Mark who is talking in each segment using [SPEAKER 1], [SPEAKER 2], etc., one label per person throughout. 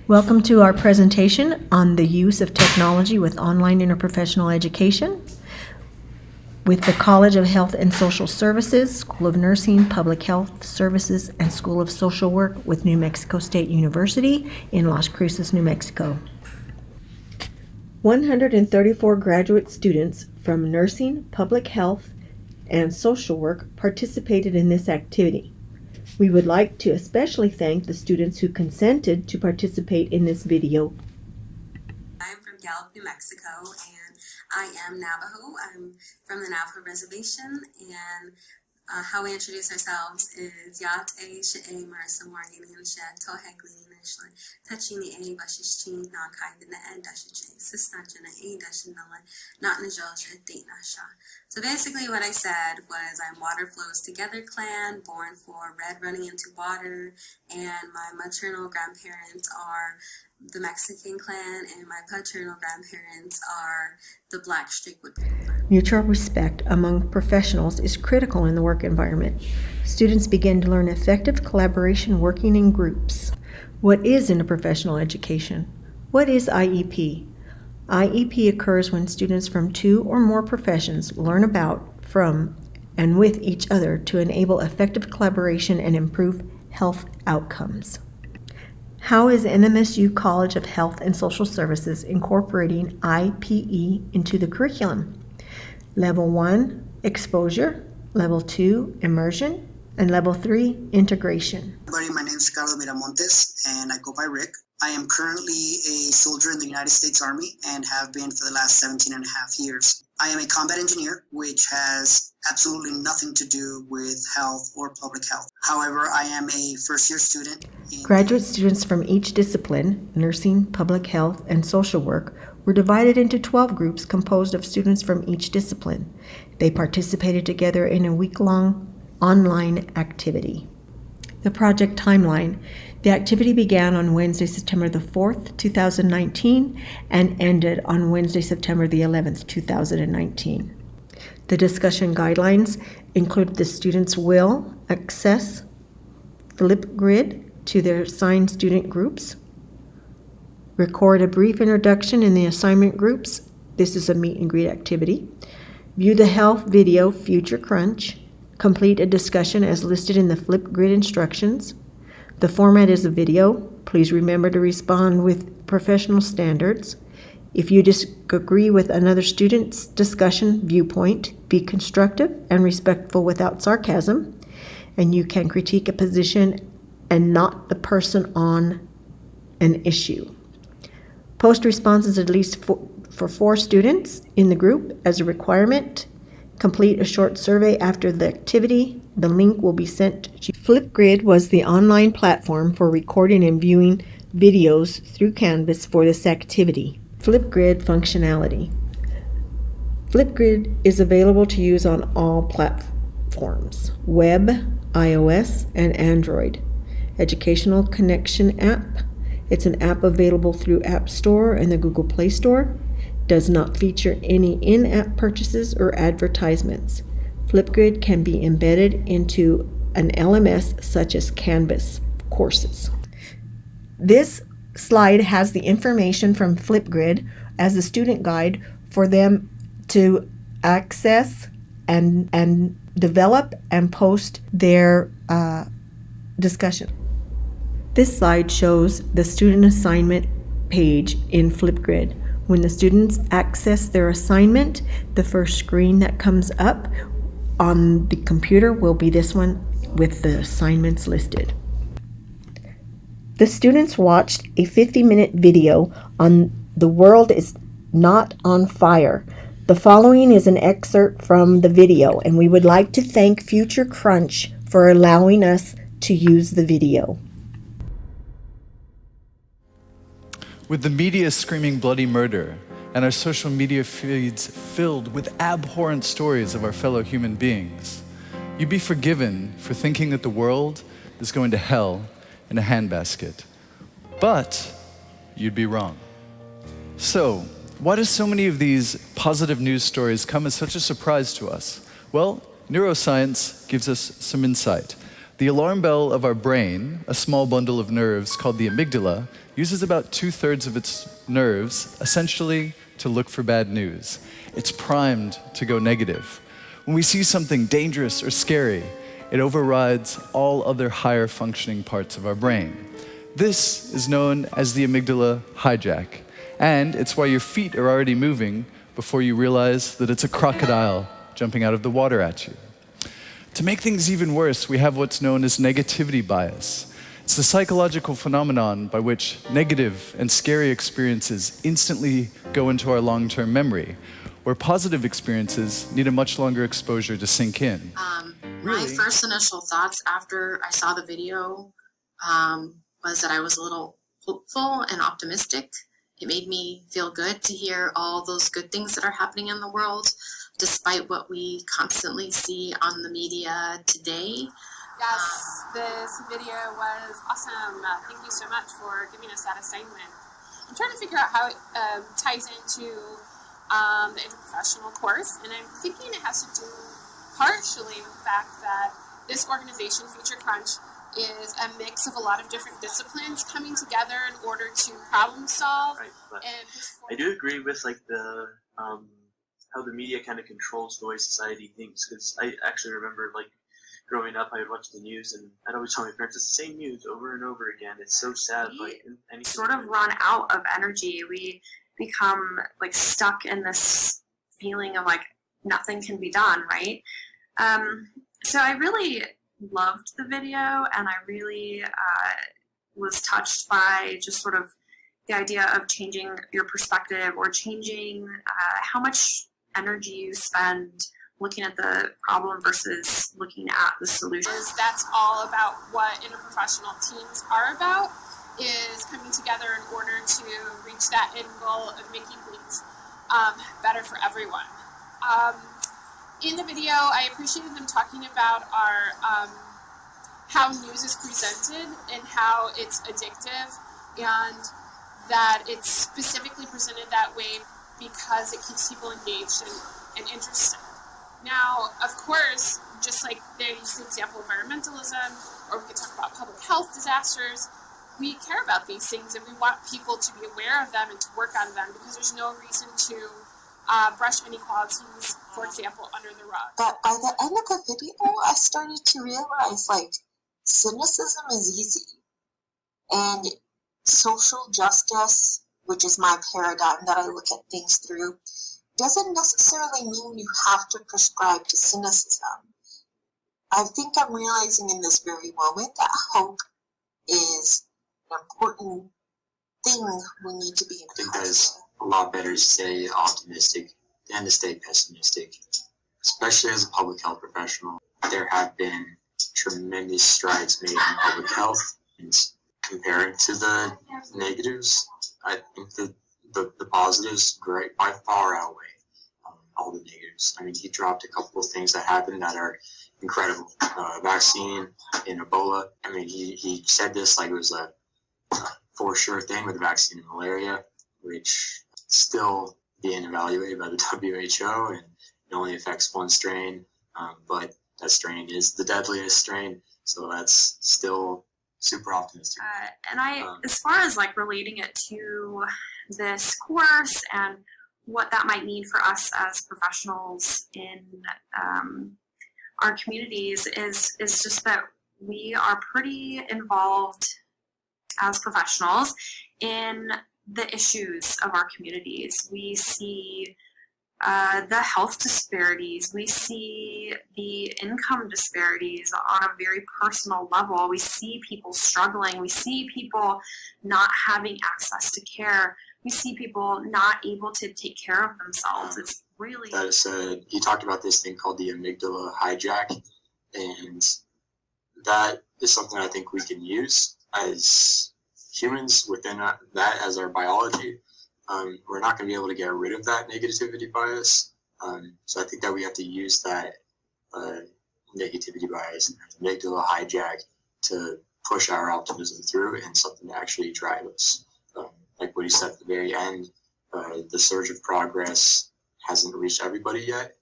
[SPEAKER 1] Welcome to our presentation on the use of technology with online interprofessional education with the College of Health and Social Services, School of Nursing, Public Health Services, and School of Social Work with New Mexico State University in Las Cruces, New Mexico. 134 graduate students from nursing, public health, and social work participated in this activity. We would like to especially thank the students who consented to participate in this video.
[SPEAKER 2] I'm from Gallup, New Mexico, and I am Navajo. I'm from the Navajo Reservation, and how we introduce ourselves is Yat A She'e Marisa Morgan She Tohegli Nishlan Tachini A Bashishchi Nakai the End Dashichi Sisnachana A Dashinala Not Najosha Nasha. So basically what I said was I'm Water Flows Together clan, born for red running into water, and my maternal grandparents are the Mexican clan, and my paternal grandparents are the Black Streakwood people clan.
[SPEAKER 1] Mutual respect among professionals is critical in the work environment. Students begin to learn effective collaboration working in groups. What is interprofessional education? What is IEP? IEP occurs when students from two or more professions learn about, from, and with each other to enable effective collaboration and improve health outcomes. How is NMSU College of Health and Social Services incorporating IPE into the curriculum? Level 1, exposure. Level 2, immersion. And level 3, integration.
[SPEAKER 3] Everybody, my name is Ricardo Miramontes, and I go by Rick. I am currently a soldier in the United States Army and have been for the last 17 and a half years. I am a combat engineer, which has absolutely nothing to do with health or public health. However, I am a first-year student.
[SPEAKER 1] Graduate students from each discipline, nursing, public health, and social work, were divided into 12 groups composed of students from each discipline. They participated together in a week-long online activity. The project timeline. The activity began on Wednesday, September the 4th, 2019, and ended on Wednesday, September the 11th, 2019. The discussion guidelines include the students will access Flipgrid to their assigned student groups, record a brief introduction in the assignment groups. This is a meet and greet activity. View the health video Future Crunch. Complete a discussion as listed in the Flipgrid instructions. The format is a video. Please remember to respond with professional standards. If you disagree with another student's discussion viewpoint, be constructive and respectful without sarcasm. And you can critique a position and not the person on an issue. Post responses at least for 4 students in the group as a requirement. Complete a short survey after the activity. The link will be sent to Flipgrid was the online platform for recording and viewing videos through Canvas for this activity. Flipgrid functionality. Flipgrid is available to use on all platforms, web, iOS, and Android. Educational connection app. It's an app available through App Store and the Google Play Store. Does not feature any in-app purchases or advertisements. Flipgrid can be embedded into an LMS such as Canvas courses. This slide has the information from Flipgrid as a student guide for them to access and develop and post their discussion. This slide shows the student assignment page in Flipgrid. When the students access their assignment, the first screen that comes up on the computer will be this one with the assignments listed. The students watched a 50-minute video on The World is Not on Fire. The following is an excerpt from the video, and we would like to thank Future Crunch for allowing us to use the video.
[SPEAKER 4] With the media screaming bloody murder and our social media feeds filled with abhorrent stories of our fellow human beings, you'd be forgiven for thinking that the world is going to hell in a handbasket. But you'd be wrong. So, why do so many of these positive news stories come as such a surprise to us? Well, neuroscience gives us some insight. The alarm bell of our brain, a small bundle of nerves called the amygdala, uses about 2/3 of its nerves essentially to look for bad news. It's primed to go negative. When we see something dangerous or scary, it overrides all other higher functioning parts of our brain. This is known as the amygdala hijack, and it's why your feet are already moving before you realize that it's a crocodile jumping out of the water at you. To make things even worse, we have what's known as negativity bias. It's the psychological phenomenon by which negative and scary experiences instantly go into our long-term memory, where positive experiences need a much longer exposure to sink in.
[SPEAKER 5] My first initial thoughts after I saw the video was that I was a little hopeful and optimistic. It made me feel good to hear all those good things that are happening in the world, despite what we constantly see on the media today.
[SPEAKER 2] Yes, this video was awesome. Thank you so much for giving us that assignment. I'm trying to figure out how it ties into the interprofessional course, and I'm thinking it has to do partially with the fact that this organization, Future Crunch, is a mix of a lot of different disciplines coming together in order to problem solve.
[SPEAKER 6] Right, but
[SPEAKER 2] And
[SPEAKER 6] I do agree with like the how the media kind of controls the way society thinks, because I actually remember like growing up, I would watch the news and I'd always tell my parents it's the same news over and over again. It's so sad. Like anything
[SPEAKER 7] sort of run out of energy. We become like stuck in this feeling of like nothing can be done, right? So I really loved the video, and I really was touched by just sort of the idea of changing your perspective or changing how much energy you spend looking at the problem versus looking at the solution.
[SPEAKER 2] That's all about what interprofessional teams are about, is coming together in order to reach that end goal of making things better for everyone. In the video, I appreciated them talking about our how news is presented and how it's addictive, and that it's specifically presented that way because it keeps people engaged and interested. Now, of course, just like they use the example of environmentalism, or we could talk about public health disasters, we care about these things and we want people to be aware of them and to work on them, because there's no reason to brush inequalities, for example, under the rug.
[SPEAKER 8] But by the end of the video, I started to realize, like, cynicism is easy. And social justice, which is my paradigm that I look at things through, doesn't necessarily mean you have to prescribe to cynicism. I think I'm realizing in this very moment that hope is an important thing we need to be in.
[SPEAKER 9] I think that is a lot better to stay optimistic than to stay pessimistic, especially as a public health professional. There have been tremendous strides made in public health, and comparing to the negatives, I think the positives by far outweigh all the negatives. I mean, he dropped a couple of things that happened that are incredible. Vaccine in Ebola. I mean, he said this like it was a for sure thing with the vaccine in malaria, which is still being evaluated by the WHO, and it only affects one strain, but that strain is the deadliest strain, so that's still super optimistic.
[SPEAKER 7] And as far as like relating it to this course and what that might mean for us as professionals in our communities is just that we are pretty involved as professionals in the issues of our communities. We see the health disparities, we see the income disparities on a very personal level. We see people struggling, we see people not having access to care, we see people not able to take care of themselves. It's really...
[SPEAKER 9] That is, he talked about this thing called the amygdala hijack, and that is something I think we can use as humans within that as our biology. We're not going to be able to get rid of that negativity bias. So I think that we have to use that negativity bias and amygdala hijack to push our optimism through and something to actually drive us. Like what he said at the very end, the surge of progress hasn't reached everybody yet,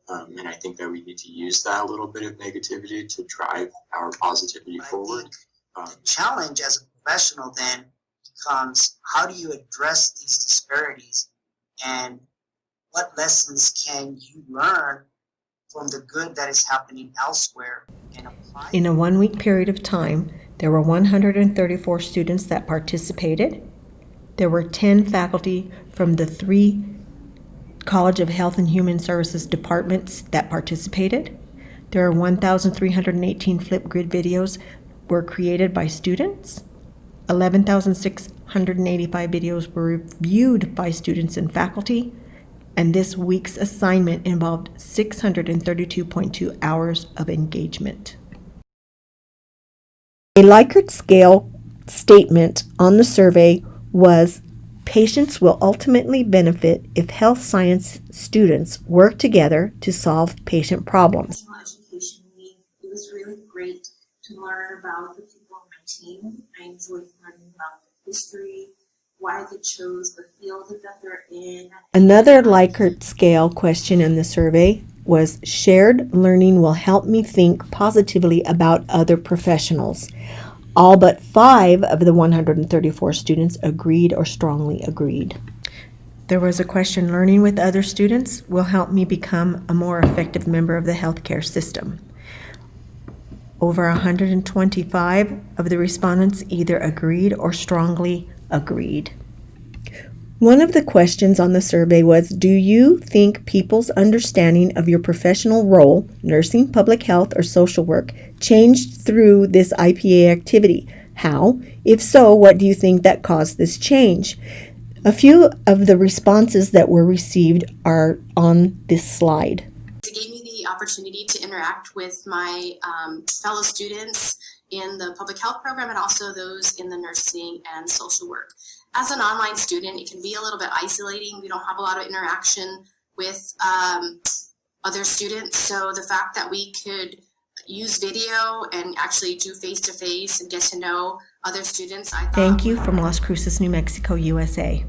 [SPEAKER 9] And I think that we need to use that little bit of negativity to drive our positivity forward.
[SPEAKER 3] The challenge as a professional then becomes, how do you address these disparities, and what lessons can you learn from the good that is happening elsewhere and apply?
[SPEAKER 1] In a 1-week period of time, there were 134 students that participated. There were 10 faculty from the 3 College of Health and Human Services departments that participated. There are 1,318 Flipgrid videos were created by students. 11,685 videos were reviewed by students and faculty. And this week's assignment involved 632.2 hours of engagement. A Likert scale statement on the survey was, patients will ultimately benefit if health science students work together to solve patient problems.
[SPEAKER 10] Education week. It was really great to learn about the people on my team. I enjoyed learning about their history, why they chose the field that they're in.
[SPEAKER 1] Another Likert scale question in the survey was, shared learning will help me think positively about other professionals. All but 5 of the 134 students agreed or strongly agreed. There was a question, learning with other students will help me become a more effective member of the healthcare system. Over 125 of the respondents either agreed or strongly agreed. One of the questions on the survey was, do you think people's understanding of your professional role, nursing, public health, or social work, changed through this IPA activity? How? If so, what do you think that caused this change? A few of the responses that were received are on this slide.
[SPEAKER 5] It gave me the opportunity to interact with my fellow students in the public health program and also those in the nursing and social work. As an online student, it can be a little bit isolating. We don't have a lot of interaction with other students. So the fact that we could use video and actually do face-to-face and get to know other students, I thought.
[SPEAKER 1] Thank you from Las Cruces, New Mexico, USA.